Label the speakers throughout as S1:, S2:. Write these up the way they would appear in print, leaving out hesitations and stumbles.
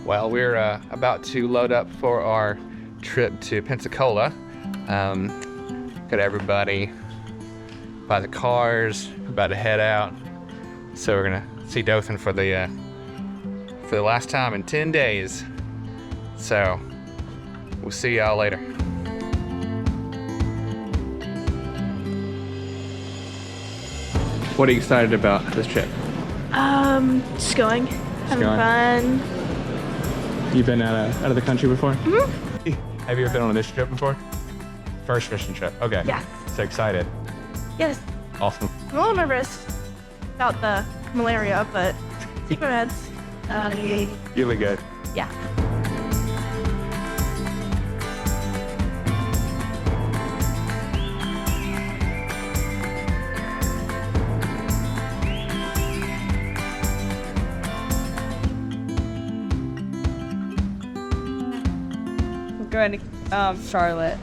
S1: Well, we're about to load up for our trip to Pensacola. Got everybody by the cars, about to head out. So we're gonna see Dothan for the last time in 10 days. So we'll see y'all later. What are you excited about this trip?
S2: Just going, having fun.
S1: You've been out of the country before?
S2: Mm-hmm.
S1: Have you ever been on a mission trip before? First mission trip. Okay.
S2: Yes.
S1: So excited.
S2: Yes.
S1: Awesome.
S2: I'm a little nervous about the malaria, but take my meds.
S1: You'll be good.
S2: Yeah.
S3: Going to Charlotte,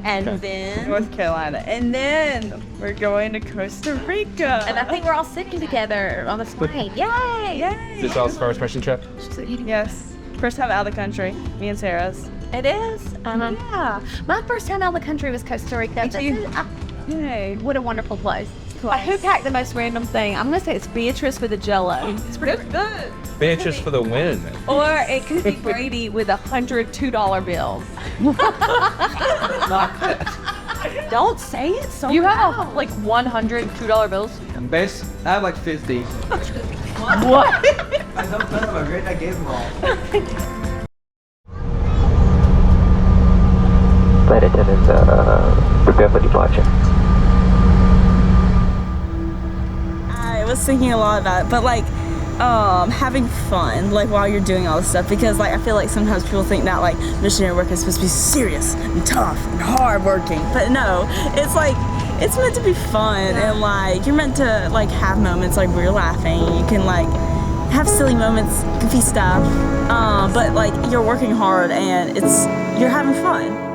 S3: and then North Carolina, and then we're going to Costa Rica.
S4: And I think we're all sitting together on the plane. Yay!
S3: Yay!
S1: This is y'all's first mission trip?
S3: Yes, first time out of the country. Me and Sarah's.
S4: It is. Yeah. My first time out of the country was Costa Rica.
S3: Yay!
S4: What a wonderful place. Who packed the most random thing? I'm gonna say it's Beatrice with a Jello.
S3: It's pretty good.
S1: Beatrice for the win.
S3: Or it could be Brady with $102 bills.
S4: Don't say it so
S3: You
S4: loud.
S3: have like $102 bills?
S5: Base, I have like 50.
S3: What?
S5: I don't know, my grade, I gave them all.
S6: Flight attendants, prepare for departure.
S3: I was thinking a lot about it, but like, having fun, like while you're doing all this stuff, because like I feel like sometimes people think that like missionary work is supposed to be serious and tough and hard working, but no, it's like it's meant to be fun and like you're meant to like have moments like where you're laughing, you can like have silly moments, goofy stuff, but like you're working hard and you're having fun.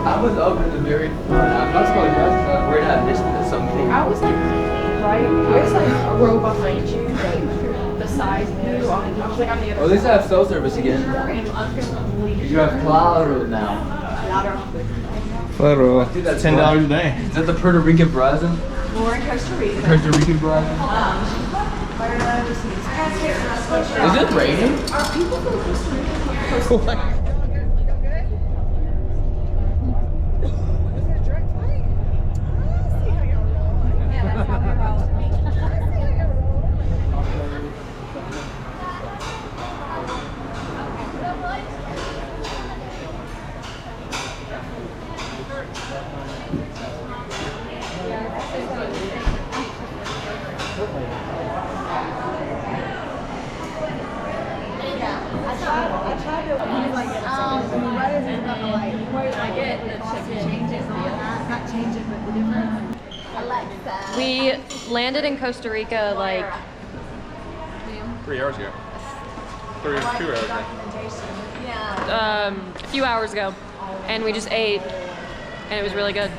S5: I was up in the very front. I'm not supposed to we're not listening to something.
S7: I was like, right? There's like a row behind you, like beside you. I was like on the other
S5: At least I have cell service again.
S7: side.
S5: You have Claro now.
S1: Claro.
S5: Dude, that's
S1: $10 a day.
S5: Is that the Puerto Rican Verizon?
S7: We're in Costa Rica.
S5: Costa Rican Verizon? Is it raining?
S7: Are people from Costa Rica?
S4: Yeah.
S7: We landed in Costa Rica like
S1: 3 hours ago. 2 hours ago.
S7: a few hours ago, and we just ate, and it was really good.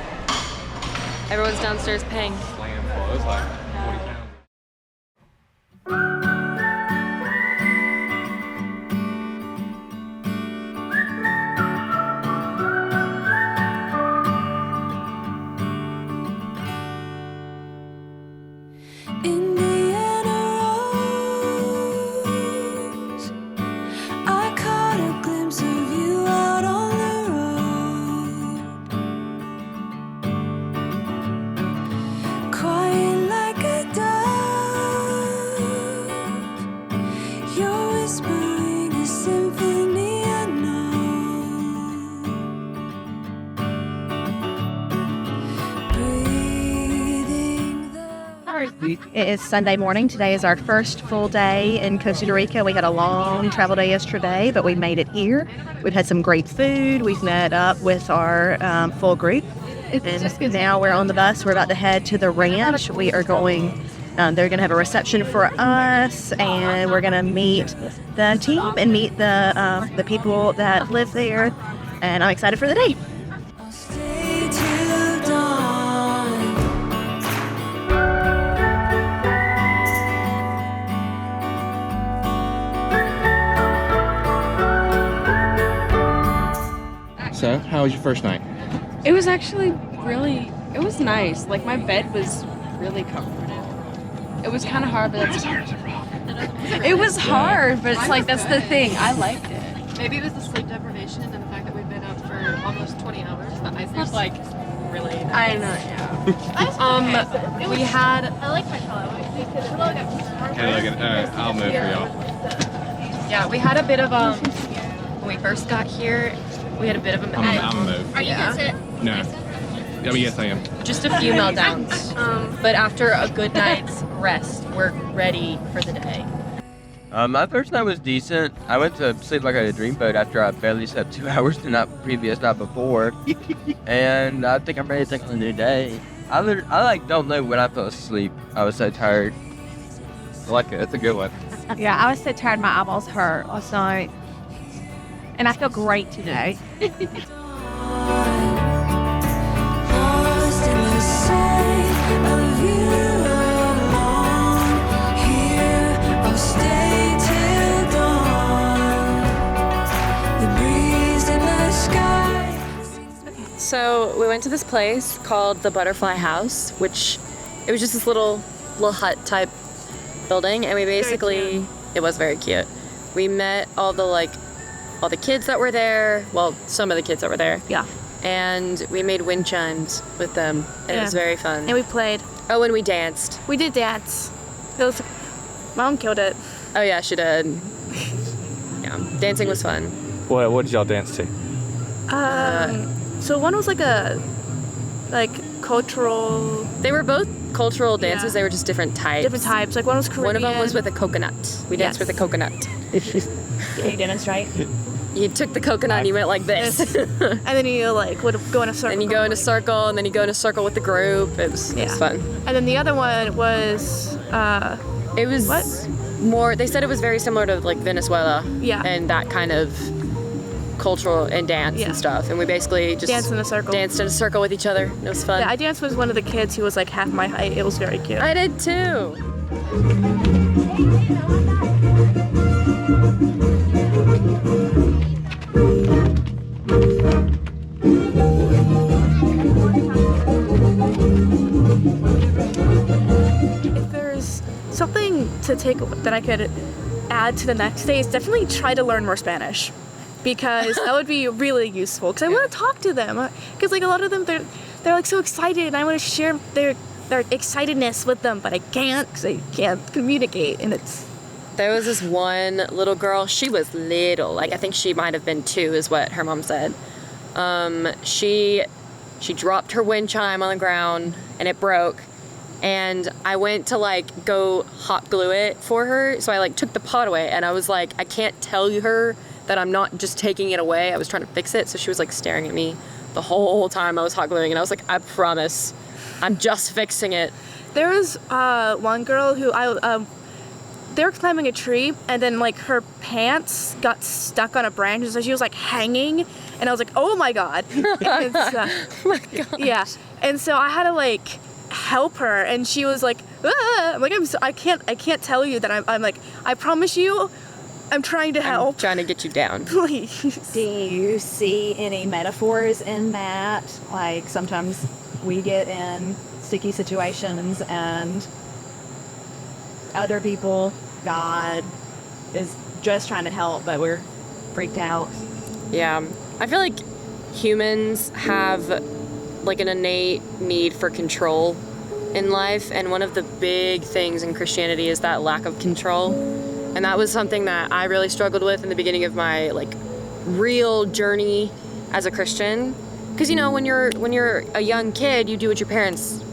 S7: Everyone's downstairs paying.
S1: Slam full. It was like 40 pounds.
S8: I caught a glimpse of you out on the road, quiet like a dove. You're whispering a symphony unknown, breathing the.
S2: It is Sunday morning. Today is our first full day in Costa Rica. We had a long travel day yesterday, but we made it here. We've had some great food. We've met up with our full group. And now we're on the bus. We're about to head to the ranch. We are going, they're going to have a reception for us, and we're going to meet the team and meet the people that live there. And I'm excited for the day.
S8: Stay till dawn.
S1: So, how was your first night?
S9: It was actually it was nice. Like, my bed was really comfortable. It was kind of hard, but it was hard, but it's like, that's the thing. I liked it.
S7: Maybe it was the sleep deprivation and the fact that we've been up for almost 20 hours, but I slept like really nice.
S9: I know, yeah.
S7: We had
S2: I like my pillow.
S1: I'll move for y'all.
S7: Yeah, we had a bit of when we first got here, we had a bit of a
S1: I'm gonna move.
S7: Are you gonna sit?
S1: No. Oh, yes, I am.
S7: Just a few meltdowns. But after a good night's rest, we're ready for the day.
S5: My first night was decent. I went to sleep like I had a dreamboat after I barely slept 2 hours the previous night before. And I think I'm ready to take on a new day. I don't know when I fell asleep. I was so tired.
S1: I like it. It's a good one.
S2: Yeah, I was so tired. My eyeballs hurt last night. And I feel great today.
S8: Lost in the sight of you alone. Here I'll stay till dawn. The breeze in the sky.
S7: So we went to this place called the Butterfly House, which it was just this little hut type building, and we basically it was very cute. We met all the kids that were there. Well, some of the kids that were there.
S2: Yeah.
S7: And we made wind chimes with them, and it was very fun.
S2: And we played.
S7: Oh, and we danced.
S2: We did dance. Mom killed it.
S7: Oh yeah, she did. Yeah, dancing was fun.
S1: What did y'all dance to?
S2: So one was like cultural.
S7: They were both cultural dances.
S2: Yeah.
S7: They were just different types.
S2: Different types. Like one was Korean.
S7: One of them was with a coconut. We danced with a coconut.
S2: Yeah, you demonstrate.
S7: You took the coconut and you went like this.
S2: And then you would go in a circle.
S7: And you go in a circle, and then you go in a circle with the group. It was fun.
S2: And then the other one was
S7: it was
S2: what?
S7: More. They said it was very similar to like Venezuela.
S2: Yeah.
S7: And that kind of cultural and dance and stuff. And we basically just
S2: danced in a circle.
S7: Danced in a circle with each other. It was fun.
S2: Yeah, I danced with one of the kids who was like half my height. It was very cute.
S7: I did too.
S2: If there's something to take that I could add to the next day, is definitely try to learn more Spanish, because that would be really useful. Because I want to talk to them. Because like a lot of them, they're like so excited, and I want to share their excitedness with them, but I can't because I can't communicate, and it's.
S7: There was this one little girl. She was little. Like I think she might have been 2, is what her mom said. She dropped her wind chime on the ground and it broke, and I went to go hot glue it for her. So I took the pot away, and I was like, I can't tell her that I'm not just taking it away. I was trying to fix it. So she was like staring at me the whole time I was hot gluing, and I was like, I promise, I'm just fixing it.
S10: There was one girl who they were climbing a tree, and then like her pants got stuck on a branch, so she was like hanging, and I was like, oh my god. And
S7: Oh my God.
S10: yeah, and so I had to like help her, and she was like, ah! I'm like, I can't tell you that I'm like, I promise you, I'm trying to help.
S7: I'm trying to get you down.
S10: Please.
S2: Do you see any metaphors in that? Like sometimes we get in sticky situations and other people, God is just trying to help, but we're freaked out.
S7: Yeah. I feel like humans have like an innate need for control in life, and one of the big things in Christianity is that lack of control. And that was something that I really struggled with in the beginning of my like real journey as a Christian. Because you know, when you're a young kid, you do what your parents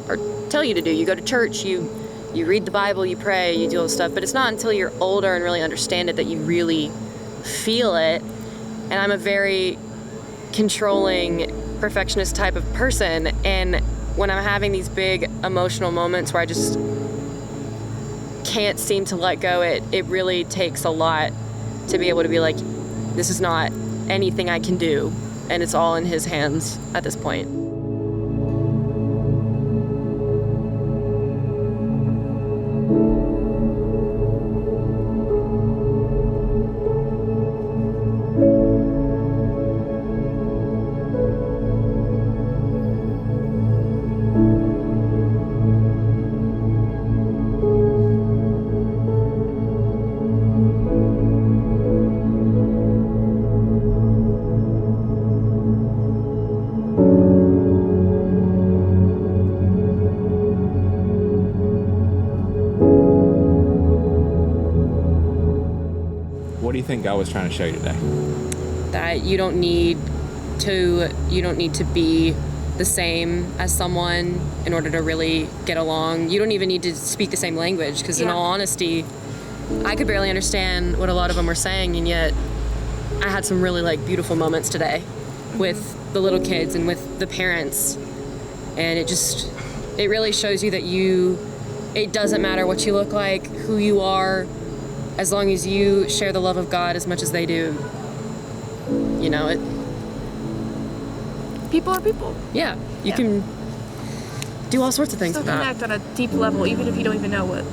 S7: tell you to do. You go to church, you read the Bible, you pray, you do all this stuff. But it's not until you're older and really understand it that you really feel it. And I'm a very controlling, perfectionist type of person. And when I'm having these big emotional moments where I just can't seem to let go, it really takes a lot to be able to be like, this is not anything I can do. And it's all in his hands at this point.
S11: What do you think God was trying to show you today?
S7: That you don't need to be the same as someone in order to really get along. You don't even need to speak the same language, because in all honesty, I could barely understand what a lot of them were saying, and yet I had some really like beautiful moments today with the little kids and with the parents. And it really shows you that it doesn't matter what you look like, who you are, as long as you share the love of God as much as they do. You know,
S10: People are people.
S7: Yeah, you can do all sorts of things
S10: Still
S7: with that.
S10: connect on a deep level, even if you don't even know what.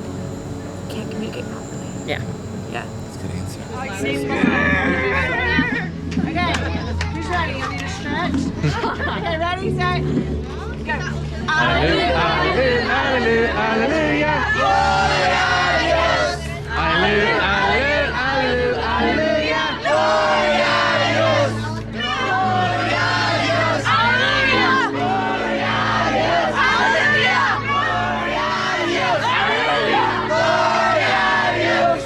S10: Can't communicate properly.
S7: Yeah.
S10: Yeah.
S11: That's a good answer.
S12: Okay, who's ready? You need to stretch? Okay, ready, set, go.
S1: Hallelujah, hallelujah, hallelujah, hallelujah. Gloria a Dios. Hallelujah, hallelujah, hallelujah, hallelujah. Gloria a Dios. Gloria a Dios. Hallelujah. Gloria a Dios. Hallelujah. Gloria a Dios. Hallelujah. Gloria a Dios.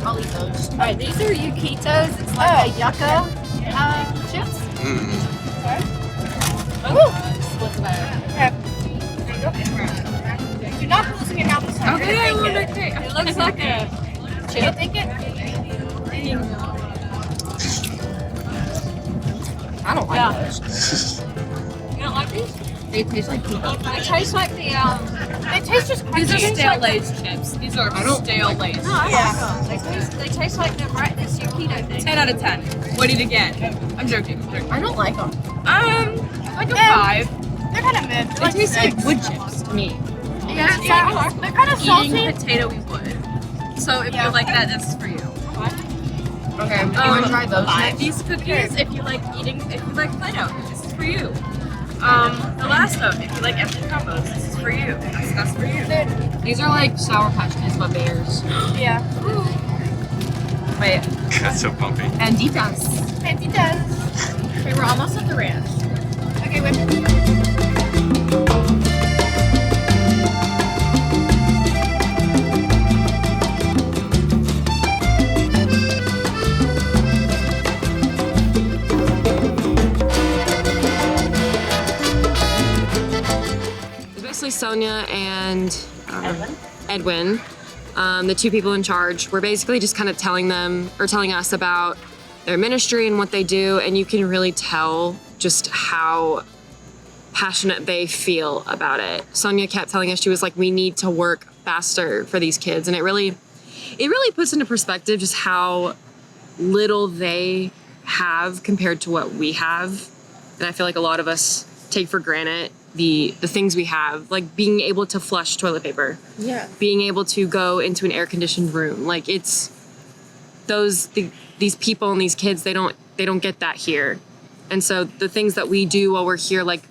S9: I'll eat those. All right, these are Yukitos. It's like a yucca chips. Sorry? Oh, splits better.
S12: Do not put this in your mouth this time.
S9: Okay, I will make it. It looks like a chip.
S12: Think it?
S9: I don't like those. You don't like these? They taste like people. They taste like the
S12: It tastes just crunchy.
S9: These are stale Lay's chips. These are stale Lay's.
S12: No, I like them. They taste like the right. This
S9: 10 out of 10. What did you get? I'm joking.
S10: I don't like them.
S9: Like a 5.
S10: They're kind of mid.
S9: It tastes like wood chips to me.
S10: Yeah, they're kind of salty.
S9: Eating potato-y wood. So if you like that, this is for you. Okay, you want to try those? These cookies, if you like Play-Doh, this is for you. The last stuff, if you like empty combos, this is for you. That's for you. These are like Sour Patch Kids, but bears.
S10: Yeah.
S9: Wait.
S1: That's so bumpy.
S9: Panditas.
S10: Okay, we're almost at the ranch. Okay, wait.
S7: Sonia and Edwin, the two people in charge, were basically just kind of telling us about their ministry and what they do, and you can really tell just how passionate they feel about it. Sonia kept telling us, she was like, we need to work faster for these kids, and it really puts into perspective just how little they have compared to what we have. And I feel like a lot of us take for granted the things we have, like being able to flush toilet paper, being able to go into an air-conditioned room. Like it's these people and these kids, they don't get that here. And so the things that we do while we're here, like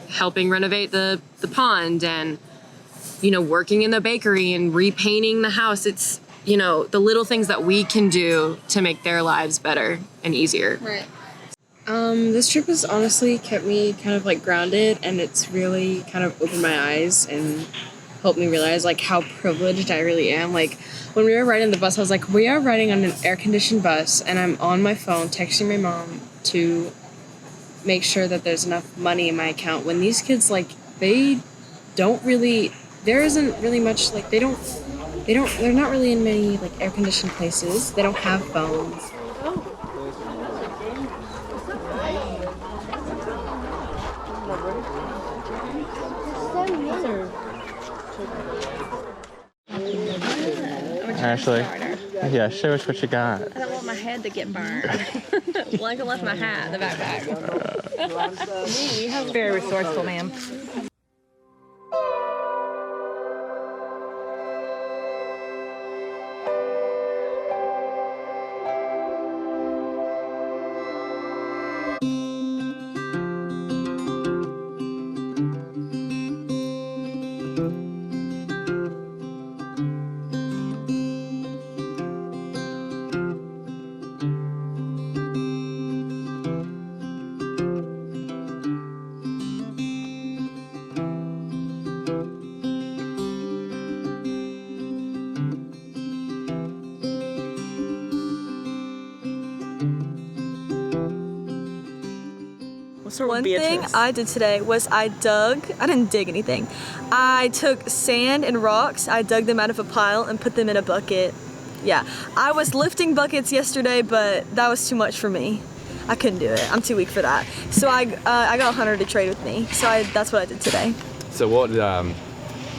S7: helping renovate the pond and, you know, working in the bakery and repainting the house, it's, you know, the little things that we can do to make their lives better and easier.
S9: Right.
S13: This trip has honestly kept me kind of like grounded, and it's really kind of opened my eyes and helped me realize like how privileged I really am. Like when we were riding the bus, I was like, we are riding on an air-conditioned bus, and I'm on my phone texting my mom to make sure that there's enough money in my account. When these kids, like, there isn't really much, like they're not really in many like air-conditioned places. They don't have phones.
S1: Ashley, yeah, show us what you got.
S2: I don't want my head to get burned. Like I left my hat in the backpack. Very resourceful, ma'am.
S3: One thing I did today was I didn't dig anything. I took sand and rocks, I dug them out of a pile and put them in a bucket. Yeah, I was lifting buckets yesterday, but that was too much for me. I couldn't do it, I'm too weak for that. So I got Hunter to trade with me, so that's what I did today.
S11: So what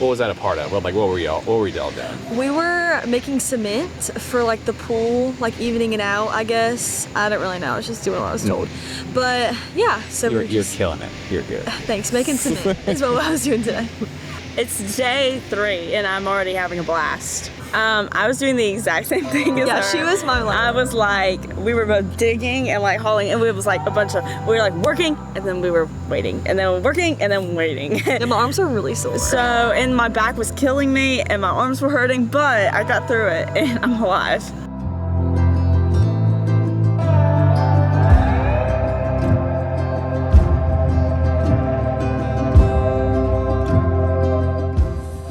S11: was that a part of? What were y'all doing?
S3: We were making cement for like the pool, like evening it out, I guess. I don't really know, I was just doing what I was told. But yeah, so
S11: you're killing it. You're good.
S3: Thanks, making cement is what I was doing today.
S12: It's day 3 and I'm already having a blast. I was doing the exact same thing as her.
S3: Yeah, she was my line.
S12: I was like, we were both digging and like hauling, and we was like we were like working and then we were waiting, and then working and then waiting.
S3: And my arms were really sore.
S12: So, and my back was killing me and my arms were hurting, but I got through it and I'm alive.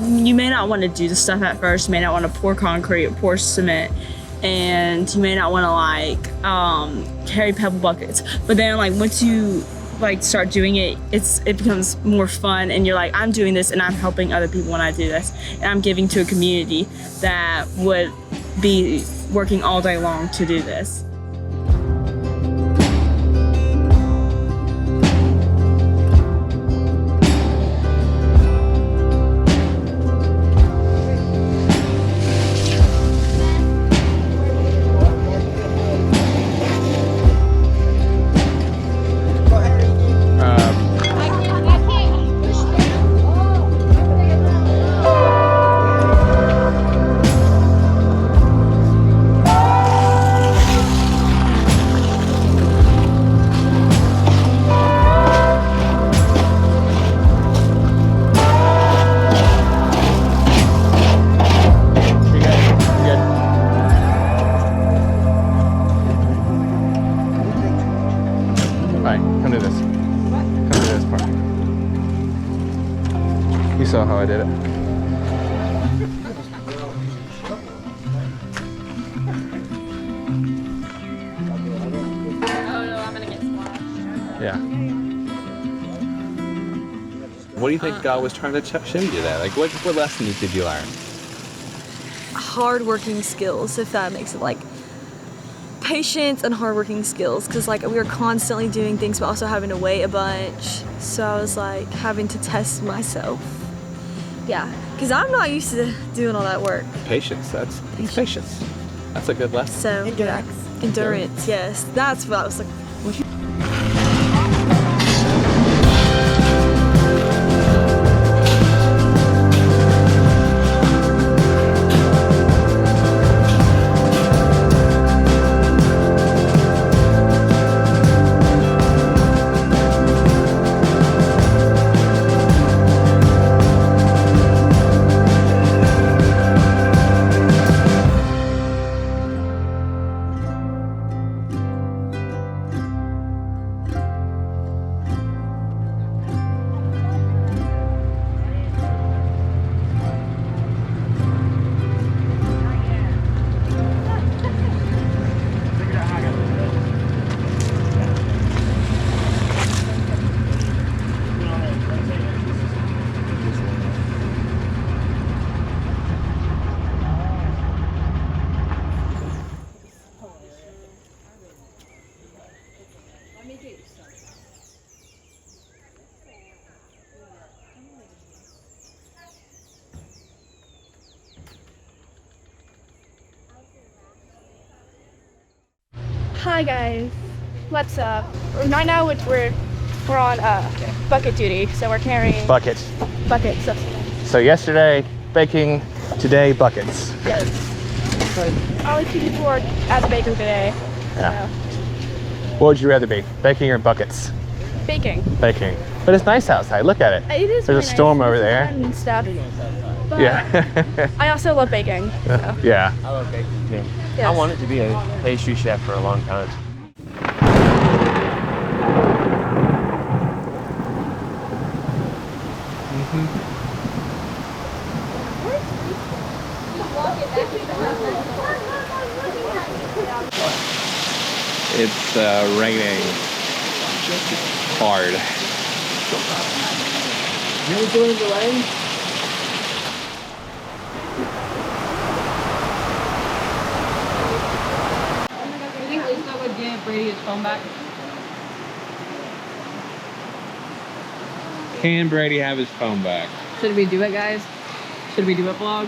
S12: You may not want to do the stuff at first. You may not want to pour concrete, pour cement, and you may not want to like carry pebble buckets. But then like once you like start doing it, it becomes more fun, and you're like, I'm doing this and I'm helping other people when I do this, and I'm giving to a community that would be working all day long to do this.
S1: saw how I did it. Yeah.
S11: What do you think God was trying to show you that? Like, what lessons did you learn?
S3: Hardworking skills, if that makes it, like patience and hardworking skills, because like we were constantly doing things but also having to wait a bunch, so I was like having to test myself. Yeah, because I'm not used to doing all that work.
S11: Patience. That's patience. That's a good lesson.
S3: So endurance. Yes, that's what I was like.
S10: Hi guys, what's up? Right now we're on bucket duty, so we're carrying
S1: Buckets.
S10: buckets of.
S1: So yesterday, baking. Today, buckets.
S10: Yes. Only 2 people were at the bakery today.
S1: Yeah. What would you rather be, baking or buckets?
S10: Baking.
S1: Baking. But it's nice outside. Look at it.
S10: It is.
S1: There's a storm over there.
S10: And stuff. But
S1: Yeah.
S10: I also love baking. So.
S1: Yeah.
S14: I love baking too.
S10: Yes.
S14: I wanted to be a pastry chef for a long time.
S11: It's raining hard.
S14: You ever go in the rain?
S15: I think Lisa would give Brady his phone back.
S11: Can Brady have his phone back?
S15: Should we do it, guys? Should we do a vlog?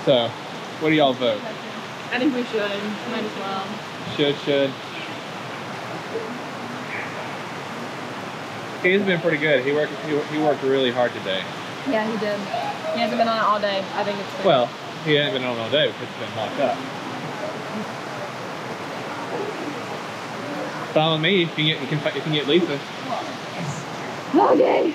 S11: So, what do y'all vote?
S15: I think we should. Might as well.
S11: Should. He's been pretty good. He worked really hard today.
S15: Yeah, he did. He hasn't been on it all day. I think it's good.
S11: Well, he hasn't been on all day because he's been locked up. Follow me if you can get Lisa.
S10: Okay.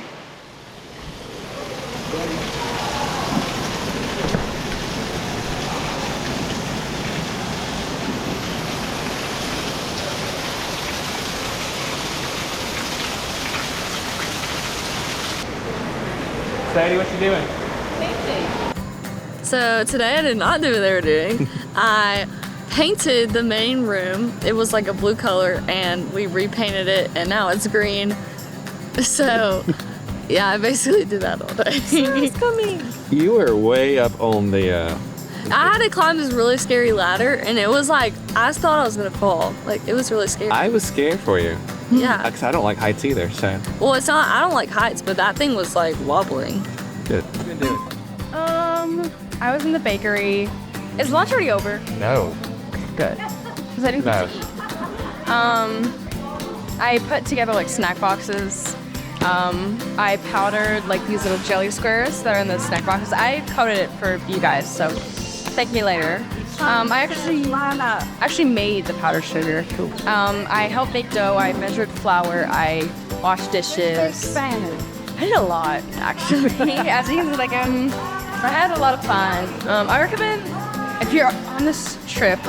S11: Sadie, what you doing?
S7: So today I did not do what they were doing. I painted the main room. It was like a blue color and we repainted it and now it's green. So yeah, I basically did that all day.
S10: It's coming.
S11: You were way up on the
S7: I had to climb this really scary ladder and it was like, I thought I was gonna fall. Like it was really scary.
S11: I was scared for you.
S7: Yeah.
S11: Because I don't like heights either, so.
S7: Well, it's not, I don't like heights, but that thing was like wobbling.
S11: Good.
S9: I was in the bakery. Is lunch already over?
S1: No.
S9: Good. Because I didn't
S1: No.
S9: get to eat. I put together like snack boxes. I powdered like these little jelly squares that are in the snack boxes. I coded it for you guys, so thank me later. I actually made the powdered sugar. I helped make dough. I measured flour. I washed dishes. I did a lot, actually. As you can see, like I had a lot of fun. I recommend if you're on this trip.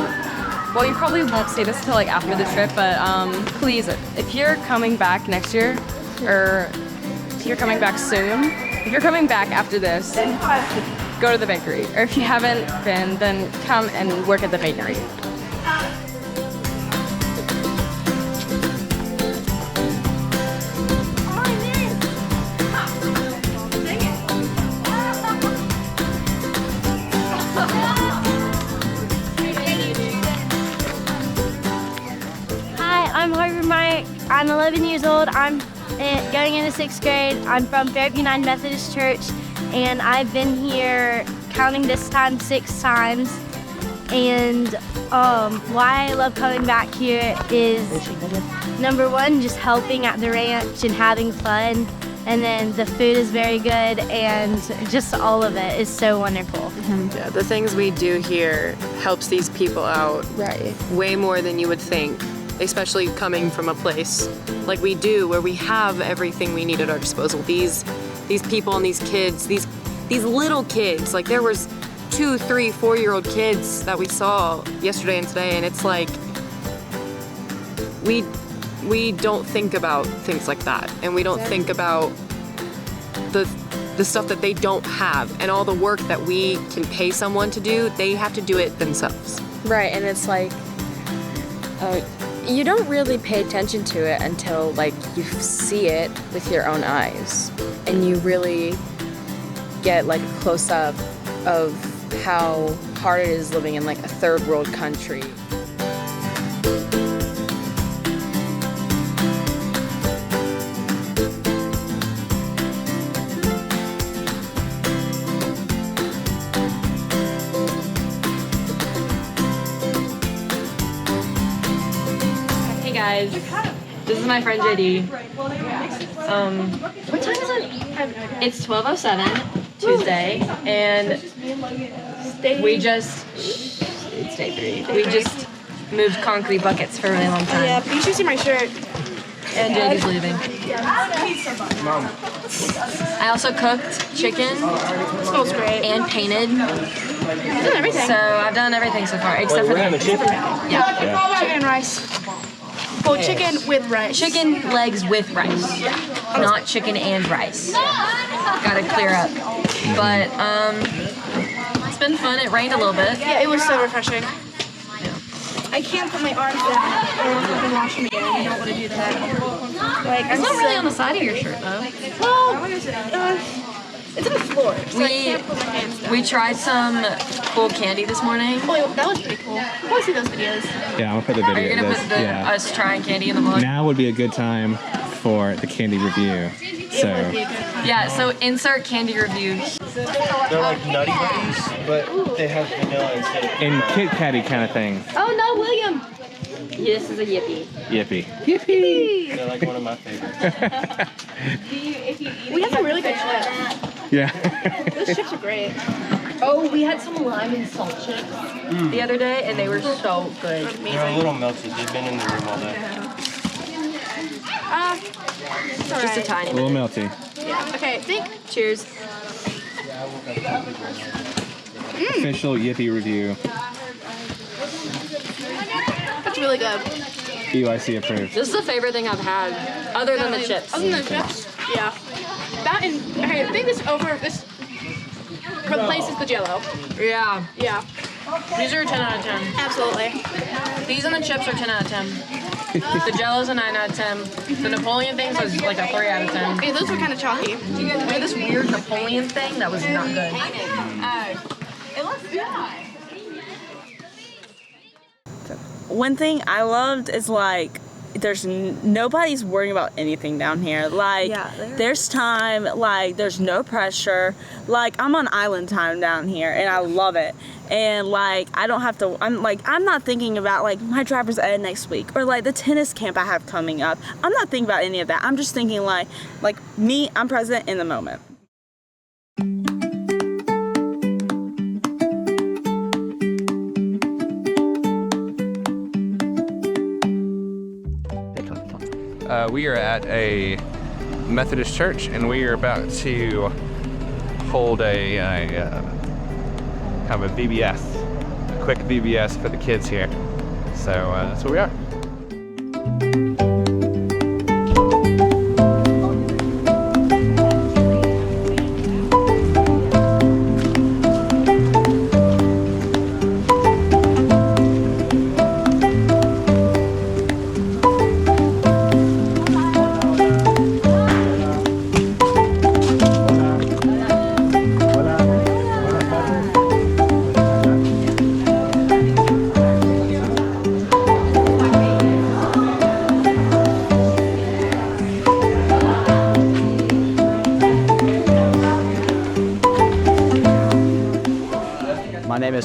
S9: Well, you probably won't see this until like after the trip, but please, if you're coming back next year, or
S15: if you're coming back soon, if you're coming back after this, go to the bakery. Or if you haven't been, then come and work at the bakery.
S16: I'm 11 years old. I'm going into 6th grade. I'm from Fairhope United Methodist Church, and I've been here counting this time 6 times. And why I love coming back here is, number one, just helping at the ranch and having fun. And then the food is very good, and just all of it is so wonderful.
S7: Yeah, the things we do here helps these people out way more than you would think. Especially coming from a place like we do, where we have everything we need at our disposal. These people and these kids, these little kids, like there was 2, 3, 4-year-old kids that we saw yesterday and today, and it's like we don't think about things like that, and we don't think about the stuff that they don't have, and all the work that we can pay someone to do. They have to do it themselves.
S15: Right, and it's like, you don't really pay attention to it until like you see it with your own eyes, and you really get like a close-up of how hard it is living in like a third world country. Guys, this is my friend JD. What time is it? It's 12:07 Tuesday, and we just it's day 3. We just moved concrete buckets for a really long time.
S10: Yeah, you should see my shirt.
S15: And JD's leaving. I also cooked chicken.
S10: Smells great.
S15: And painted.
S10: You've done everything.
S15: So I've done everything so far, except for the
S10: chicken.
S15: Yeah.
S10: Chicken and rice. Well, chicken with rice.
S15: Chicken legs with rice, not chicken and rice. Gotta clear up. But it's been fun. It rained a little bit.
S10: Yeah, it was so refreshing. I can't put my arms down or you can wash them again. I don't want to do that. Like,
S15: It's not really on the side of your shirt though.
S10: Well, it's on the floor, so I can't put my hands down.
S15: We tried some cool candy this morning.
S10: Oh, that was pretty cool. I want to see those videos.
S11: Yeah, I'll put the video.
S15: Are you gonna put us trying candy in the vlog?
S11: Now would be a good time for the candy review. So
S15: Yeah, so insert candy review.
S17: They're like Nutty Buddies, but they have vanilla instead of
S11: in Kit Katty kind of thing.
S15: Oh no, William! This is a Yippee.
S11: Yippee.
S17: Yippee! They're like one of my favorites.
S10: We have some really good chips.
S11: Yeah.
S10: Those chips are great.
S15: Oh, we had some lime and salt chips the other day, and they were so good.
S17: They're a little melted. They've been in the room all day.
S15: Just a tiny
S11: A little melty.
S10: Yeah. Okay, think.
S15: Cheers.
S11: Official Yippee review.
S10: That's really good.
S11: EYC approved.
S15: This is the favorite thing I've had, other than the chips.
S10: Other than the chips? Yeah. That and, okay, I think this replaces the Jell-O.
S15: Yeah.
S10: Yeah.
S15: These are a 10 out of 10.
S10: Absolutely.
S15: These and the chips are 10 out of 10. The Jell-O's a 9 out of 10. The Napoleon things was like a 3 out of 10.
S10: Okay, those were kind of chalky.
S15: We had this weird Napoleon thing that was not good.
S3: It looks good. One thing I loved is like there's nobody's worrying about anything down here. Like there's time, like there's no pressure. Like I'm on island time down here and I love it. And like I don't have to I'm not thinking about like my driver's ed next week or like the tennis camp I have coming up. I'm not thinking about any of that. I'm just thinking like me, I'm present in the moment.
S1: We are at a Methodist church, and we are about to hold a kind of a VBS, a quick VBS for the kids here. So that's where we are.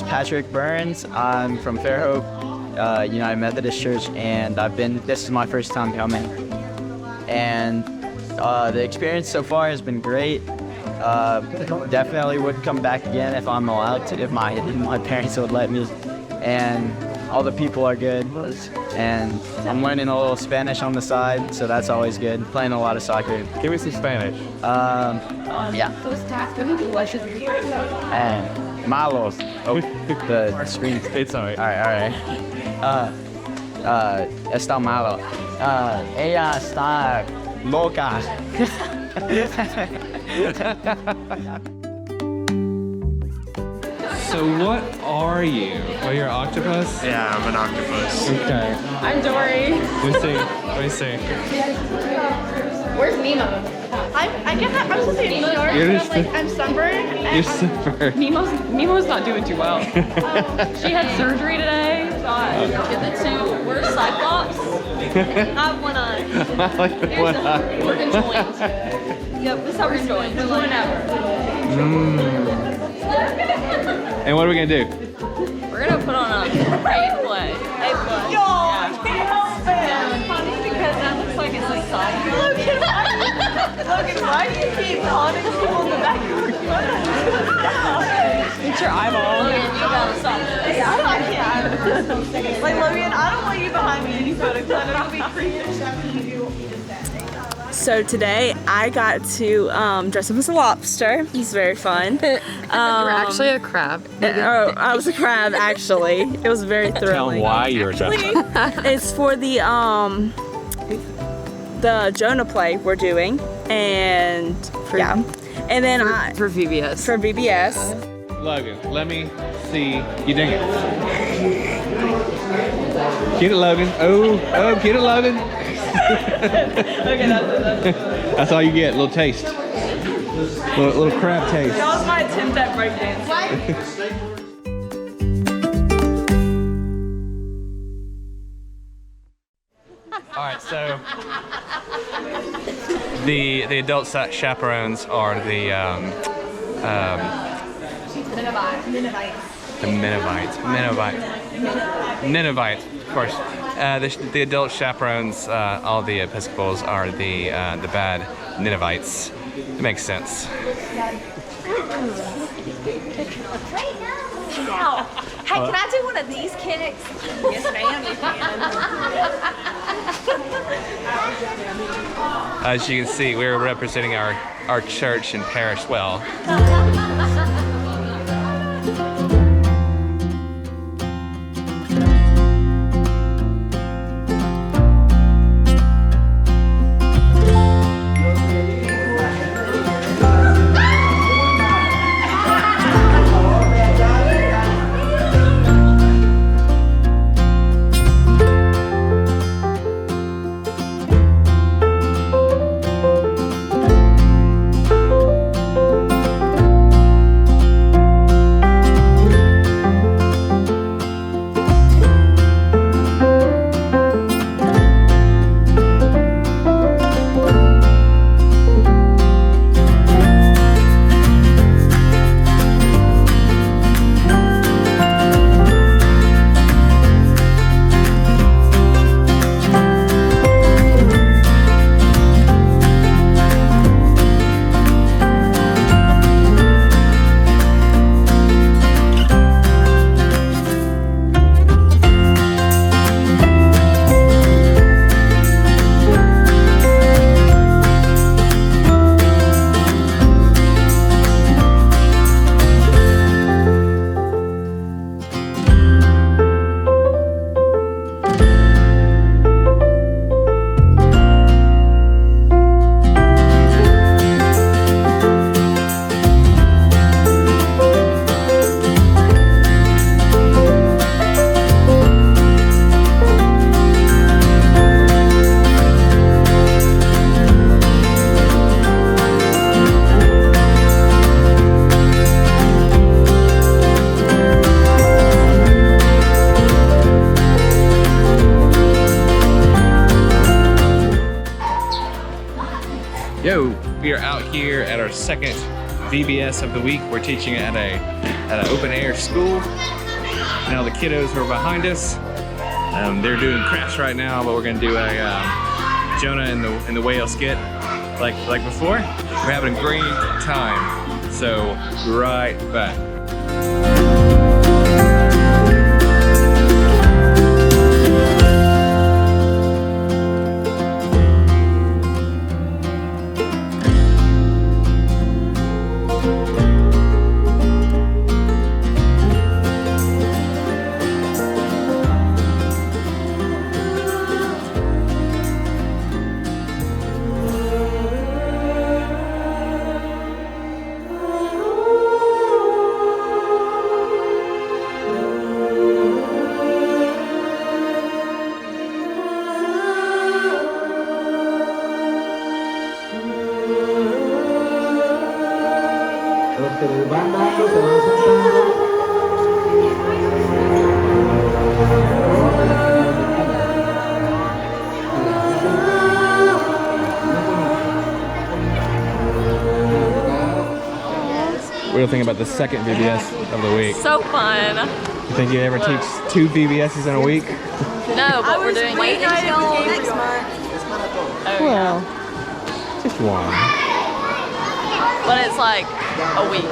S18: Patrick Burns. I'm from Fairhope, United Methodist Church, and this is my first time coming. And the experience so far has been great. Definitely would come back again if I'm allowed to, if my parents would let me. And all the people are good. And I'm learning a little Spanish on the side, so that's always good. Playing a lot of soccer.
S11: Give me some Spanish.
S18: Yeah. Malos. Oh, the screen.
S11: It's alright.
S18: Alright. Está malo. Ella está loca.
S11: So what are you? Are you an octopus?
S19: Yeah, I'm an octopus.
S11: Okay.
S10: I'm Dory.
S11: Let me see.
S10: Where's Nemo? I guess I'm supposed to be New York,
S11: You're
S10: but I'm sunburned.
S11: You're super.
S20: Nemo's not doing too well. She had surgery today. We're Cyclops. I have one eye.
S11: I like the one eye.
S20: We're conjoined. Yep, this is how we're conjoined.
S11: And what are we gonna do?
S20: We're gonna put on a great play. Because that looks like it's a side.
S3: Logan, why do you keep calling people in the back of your
S20: It's your eyeball. Logan, you gotta stop this.
S3: I can't. Like, Logan, I don't want you behind me in any photo because I know you'll be creepy. So today I got to dress up as a lobster. It was very fun.
S7: You're actually a crab.
S3: I was a crab actually. It was very thrilling.
S11: Tell them why you're dressed up.
S3: It's for the Jonah play we're doing, and and then
S7: for VBS.
S3: For VBS.
S11: Logan, let me see you ding it. Get it, Logan. Oh, get it, Logan.
S3: Okay, that's it.
S11: That's all you get, a little taste. Little crab taste.
S3: That was my attempt at breakdancing.
S1: All right, so the adult chaperones are the Ninevites, of course. The adult chaperones, all the Episcopals are the bad Ninevites. It makes sense.
S4: Wow. Hey, can I do one of these kicks? Yes, ma'am, you can.
S1: As you can see, we're representing our church and parish well. Yo, we are out here at our second VBS of the week. We're teaching at a at an open air school. Now the kiddos who are behind us, they're doing crafts right now, but we're gonna do a Jonah and the whale skit like before. We're having a great time. So right back. What do you think about the second VBS of the week?
S20: So fun.
S1: You think you ever teach 2 VBSs in a week?
S20: No, but we're doing
S3: waiting until next month.
S1: Well, just one.
S20: But it's like a week.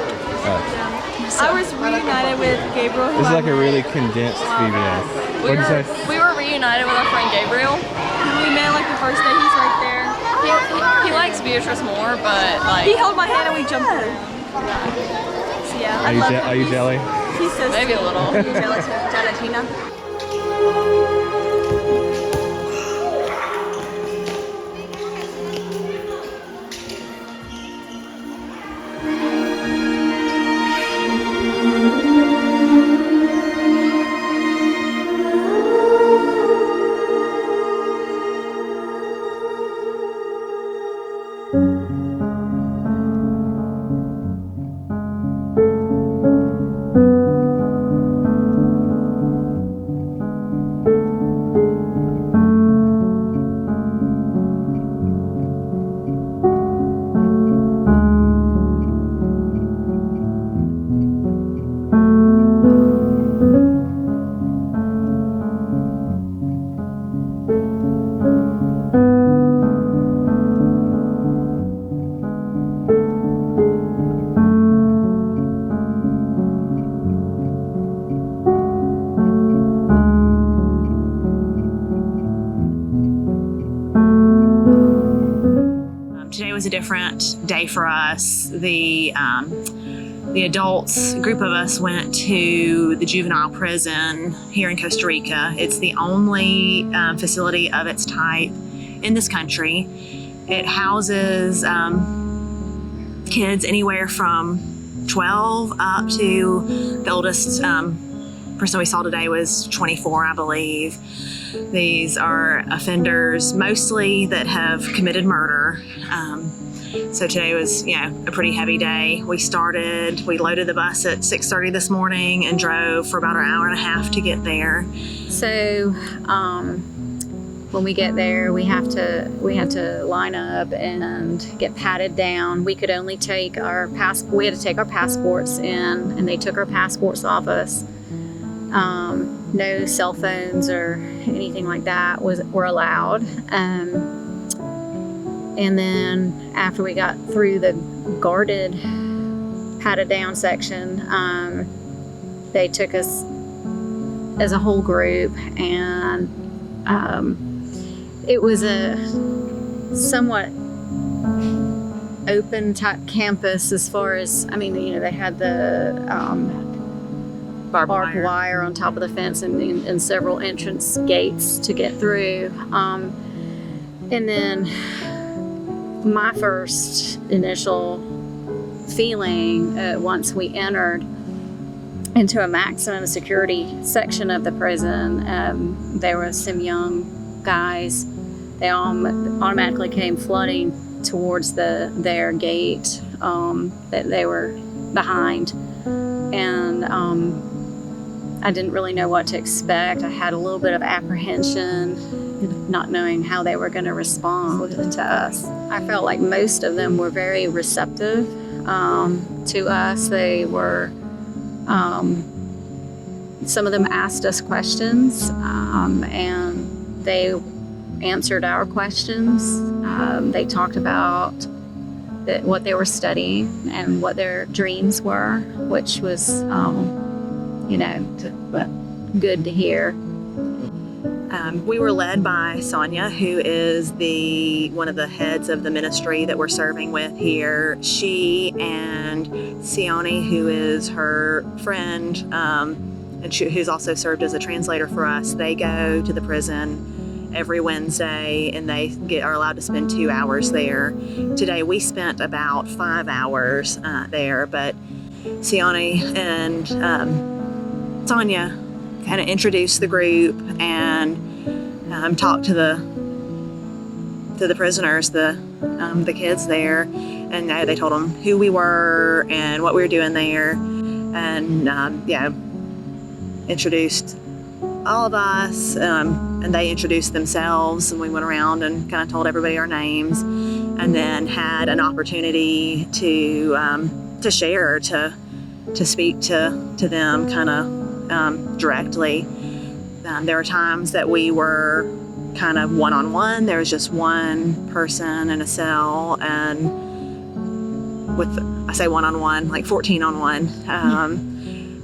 S3: I was reunited with Gabriel.
S1: This is like a really condensed VBS. What'd you say?
S20: We were reunited with our friend Gabriel.
S3: We met like the first day. He's right there.
S20: He likes Beatrice more, but like
S3: He held my hand and we jumped through. So yeah,
S1: Are you jelly?
S3: She's so
S20: maybe a little.
S3: Gelatina.
S12: Today was a different day for us. The adults, a group of us, went to the juvenile prison here in Costa Rica. It's the only facility of its type in this country. It houses kids anywhere from 12 up to the oldest person we saw today was 24, I believe. These are offenders mostly that have committed murder. So today was, a pretty heavy day. We loaded the bus at 6:30 this morning and drove for about an hour and a half to get there.
S15: So when we get there, we had to line up and get patted down. We could only take we had to take our passports in, and they took our passports off us. No cell phones or anything like that were allowed. And then after we got through the guarded, patted down section, they took us as a whole group, and it was a somewhat open type campus as far as, they had the barbed wire on top of the fence and several entrance gates to get through. And then my first initial feeling once we entered into a maximum security section of the prison, there were some young guys. They all automatically came flooding towards their gate that they were behind, and I didn't really know what to expect. I had a little bit of apprehension, not knowing how they were going to respond to us. I felt like most of them were very receptive to us. They were
S19: Some of them asked us questions, and they answered our questions. They talked about what they were studying and what their dreams were, which was, good to hear.
S2: We were led by Sonia, who is one of the heads of the ministry that we're serving with here. She and Sione, who is her friend, and who's also served as a translator for us, they go to the prison every Wednesday, and they are allowed to spend 2 hours there. Today we spent about 5 hours there, but Sione and Sonia kind of introduced the group and talked to the prisoners, the kids there, and they told them who we were and what we were doing there, and introduced all of us, and they introduced themselves, and we went around and kind of told everybody our names, and then had an opportunity to share, to speak to them kind of directly. There were times that we were kind of one-on-one. There was just one person in a cell, and I say one-on-one, like 14 on one.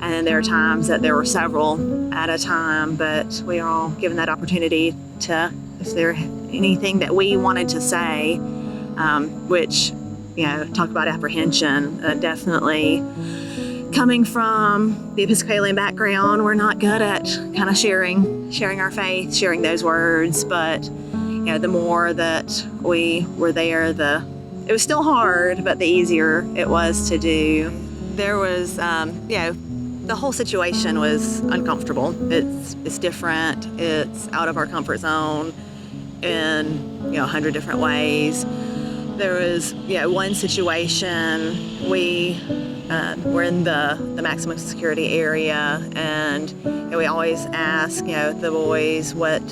S2: And then there are times that there were several at a time, but we were all given that opportunity to, if there anything that we wanted to say, which, talk about apprehension, definitely coming from the Episcopalian background, we're not good at kind of sharing our faith, sharing those words, but, the more that we were there, it was still hard, but the easier it was to do. There was, the whole situation was uncomfortable. It's different. It's out of our comfort zone in 100 different ways. There was one situation, we were in the maximum security area, and we always ask the boys what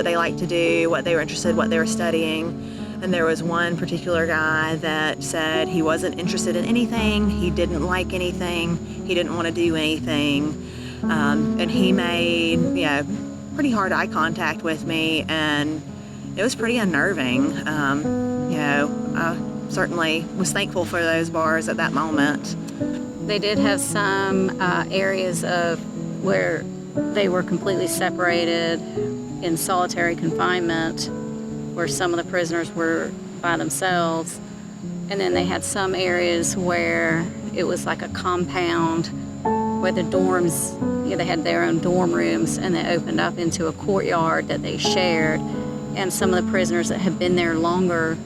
S2: they like to do, what they were interested, what they were studying. And there was one particular guy that said he wasn't interested in anything, he didn't like anything, he didn't want to do anything. And he made, pretty hard eye contact with me, and it was pretty unnerving. I certainly was thankful for those bars at that moment.
S19: They did have some areas of where they were completely separated in solitary confinement, where some of the prisoners were by themselves, and then they had some areas where it was like a compound where the dorms, they had their own dorm rooms, and they opened up into a courtyard that they shared, and some of the prisoners that had been there longer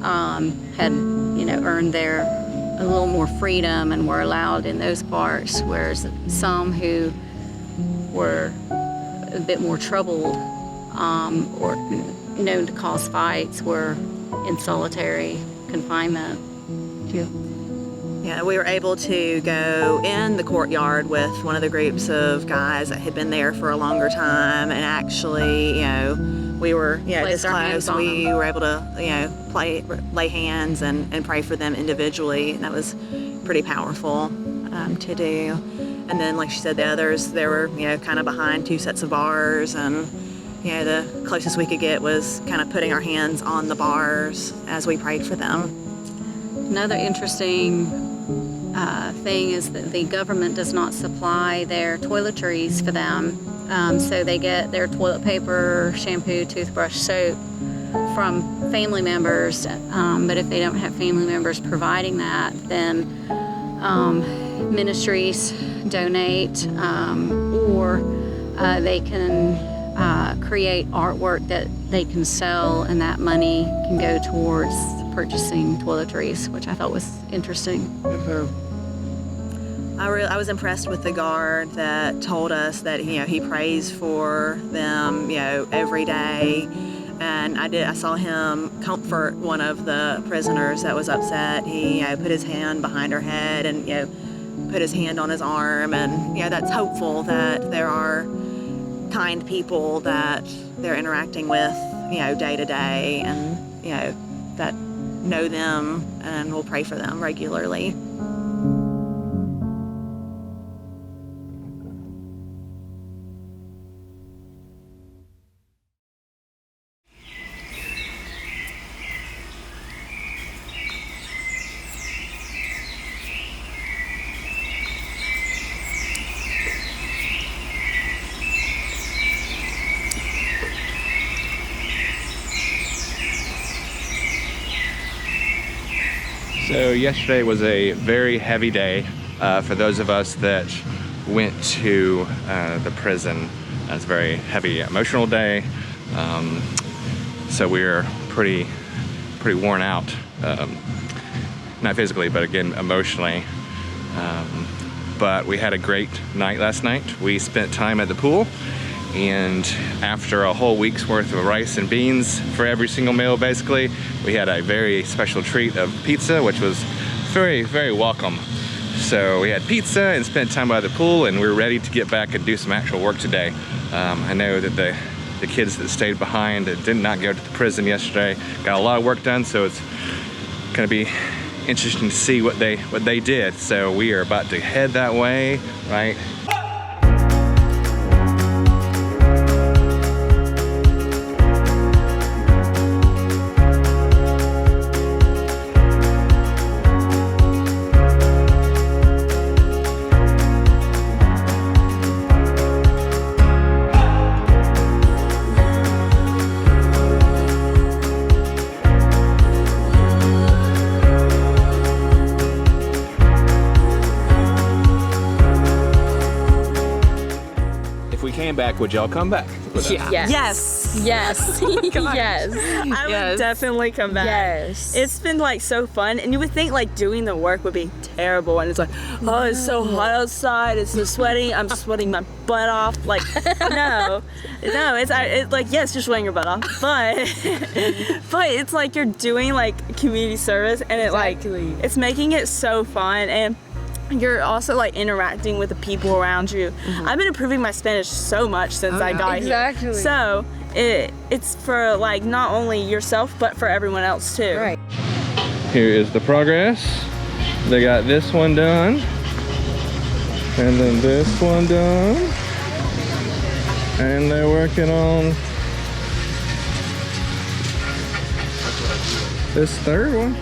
S19: had earned a little more freedom and were allowed in those parts, whereas some who were a bit more troubled or known to cause fights were in solitary confinement.
S2: Yeah, we were able to go in the courtyard with one of the groups of guys that had been there for a longer time, and actually, we were this close. We were able to lay hands and pray for them individually, and that was pretty powerful to do. And then, like she said, the others, they were kind of behind two sets of bars, and the closest we could get was kind of putting our hands on the bars as we prayed for them.
S19: Another interesting thing is that the government does not supply their toiletries for them. So they get their toilet paper, shampoo, toothbrush, soap from family members. But if they don't have family members providing that, then ministries donate, or they can create artwork that they can sell, and that money can go towards purchasing toiletries, which I thought was interesting.
S2: I was impressed with the guard that told us that he prays for them every day, and I saw him comfort one of the prisoners that was upset. He put his hand behind her head and put his hand on his arm, and that's hopeful that there are kind people that they're interacting with day to day, and that know them and will pray for them regularly.
S1: So yesterday was a very heavy day for those of us that went to the prison. It's a very heavy emotional day. So we're pretty worn out, not physically, but again emotionally. But we had a great night last night. We spent time at the pool, and after a whole week's worth of rice and beans for every single meal, basically, we had a very special treat of pizza, which was very, very welcome. So we had pizza and spent time by the pool, and we're ready to get back and do some actual work today. I know that the kids that stayed behind that did not go to the prison yesterday got a lot of work done, so it's gonna be interesting to see what they did. So we are about to head that way, right?
S11: Back, would y'all come back?
S3: Yeah. Yes.
S7: Yes. Yes.
S3: I would definitely come back.
S7: Yes.
S3: It's been like so fun, and you would think like doing the work would be terrible, and it's like, oh, it's so hot outside, it's so sweaty, I'm sweating my butt off. Like, no, it's like, yes, you're sweating your butt off, but it's like you're doing like community service, and it's making it so fun, and you're also like interacting with the people around you. I've been improving my Spanish so much since I got here. So it's for like not only yourself but for everyone else too.
S1: Right. Here is the progress. They got this one done, and then this one done, and they're working on this third one.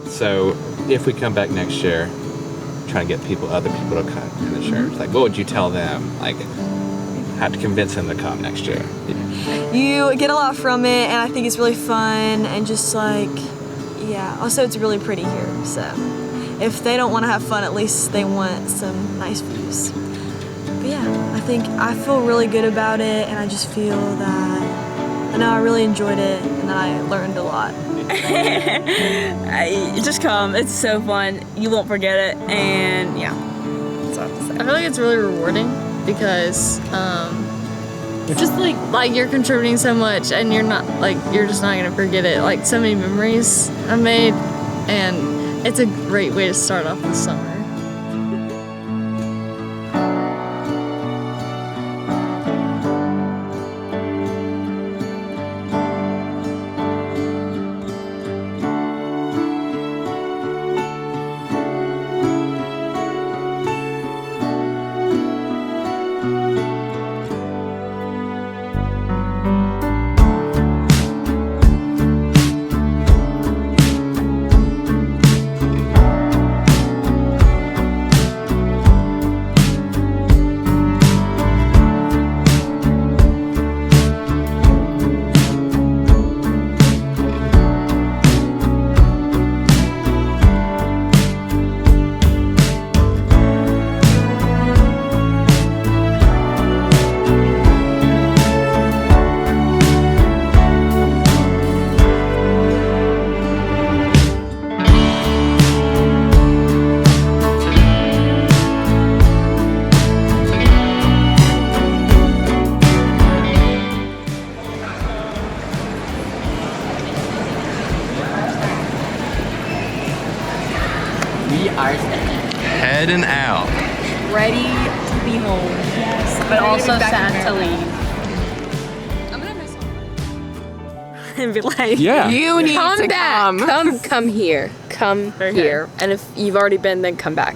S11: So if we come back next year, trying to get other people to come to the church, like what would you tell them? Like how to convince them to come next year?
S21: You get a lot from it, and I think it's really fun, and just like, yeah. Also, it's really pretty here, so if they don't want to have fun, at least they want some nice views. But yeah, I feel really good about it, and I just feel that I really enjoyed it, and I learned a lot.
S3: Just come, it's so fun, you won't forget it, and yeah, that's all I have to say.
S7: I feel like it's really rewarding because just like you're contributing so much, and you're just not gonna forget it. Like so many memories I made, and it's a great way to start off the summer.
S6: We are
S1: heading out.
S9: Ready to be home. Yes. But also sad to leave.
S3: And be like,
S11: Yeah.
S7: You need to come here. Come here. And if you've already been, then come back.